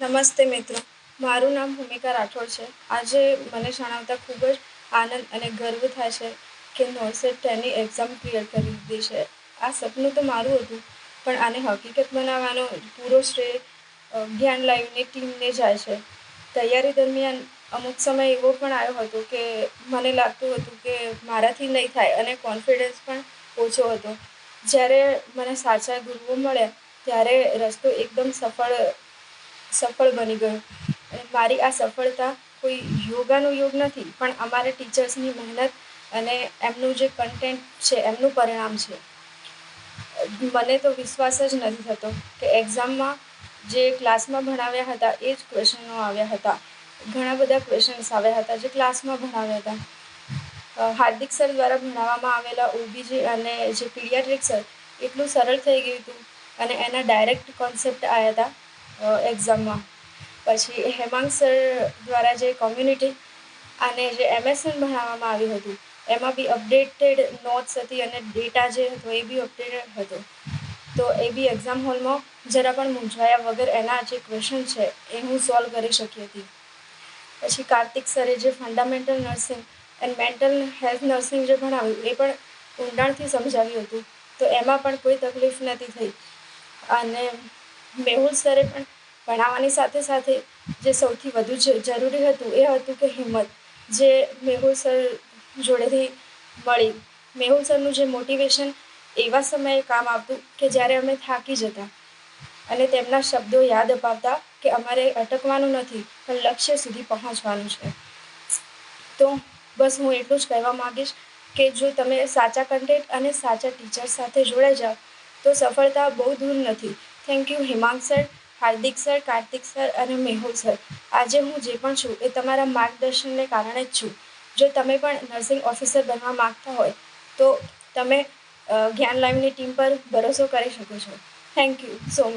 નમસ્તે મિત્રો, મારું નામ ભૂમિકા રાઠોડ છે. આજે મને જણાવતા ખૂબ જ આનંદ અને ગર્વ થાય છે કે નોરસેટ 10ની એક્ઝામ ક્લિયર કરી લીધી છે. આ સપનું તો મારું હતું, પણ આને હકીકત બનાવવાનો પૂરો શ્રેય જ્ઞાન લાઈવની ટીમને જાય છે. તૈયારી દરમિયાન અમુક સમય એવો પણ આવ્યો હતો કે મને લાગતું હતું કે મારાથી નહીં થાય અને કોન્ફિડન્સ પણ ઓછો હતો. જ્યારે મને સાચા ગુરુઓ મળ્યા ત્યારે રસ્તો એકદમ સફળ બની ગયો. અને મારી આ સફળતા કોઈ યોગાનો યોગ નથી, પણ અમારા ટીચર્સની મહેનત અને એમનું જે કન્ટેન્ટ છે એમનું પરિણામ છે. મને તો વિશ્વાસ જ નથી થતો કે એક્ઝામમાં જે ક્લાસમાં ભણાવ્યા હતા એ જ ક્વેશ્ચનો આવ્યા હતા. ઘણા બધા ક્વેશ્ચન્સ આવ્યા હતા જે ક્લાસમાં ભણાવ્યા હતા. હાર્દિક સર દ્વારા ભણાવવામાં આવેલા ઓબીજી અને જે પીડિયાટ્રિક સર એટલું સરળ થઈ ગયું હતું અને એના ડાયરેક્ટ કોન્સેપ્ટ આવ્યા હતા એક્ઝામમાં. પછી હેમાંગ સર દ્વારા જે કોમ્યુનિટી અને જે એમએસએન ભણાવવામાં આવ્યું હતું એમાં બી અપડેટેડ નોટ્સ હતી અને ડેટા જે હતો એ બી અપડેટેડ હતો. તો એ બી એક્ઝામ હોલમાં જરા પણ મૂંઝાયા વગર એના જે ક્વેશ્ચન છે એ હું સોલ્વ કરી શકી હતી. પછી કાર્તિક સરે જે fundamental nursing and mental health nursing જે ભણાવ્યું એ પણ ઊંડાણથી સમજાવ્યું હતું, તો એમાં પણ કોઈ તકલીફ નથી થઈ. અને મેહુલ સરે પણ ભણાવવાની સાથે સાથે જે સૌથી વધુ જરૂરી હતું એ હતું કે હિંમત, જે મેહુલ સર જોડેથી મળી. મેહુલ સરનું જે મોટિવેશન એવા સમયે કામ આવતું કે જ્યારે અમે થાકી જતા અને તેમના શબ્દો યાદ અપાવતા કે અમારે અટકવાનું નથી પણ લક્ષ્ય સુધી પહોંચવાનું છે. તો બસ હું એટલું જ કહેવા માગીશ કે જો તમે સાચા કન્ટેન્ટ અને સાચા ટીચર સાથે જોડાઈ જાઓ તો સફળતા બહુ દૂર નથી. Thank you Hemang sir, Hardik sir, Kartik sir અને મેહુલ સર. આજે હું જે પણ છું એ તમારા માર્ગદર્શનને કારણે જ છું. જો તમે પણ નર્સિંગ ઓફિસર બનવા માગતા હોય તો તમે જ્ઞાન લાઈવની ટીમ પર ભરોસો કરી શકો છો. Thank you so much.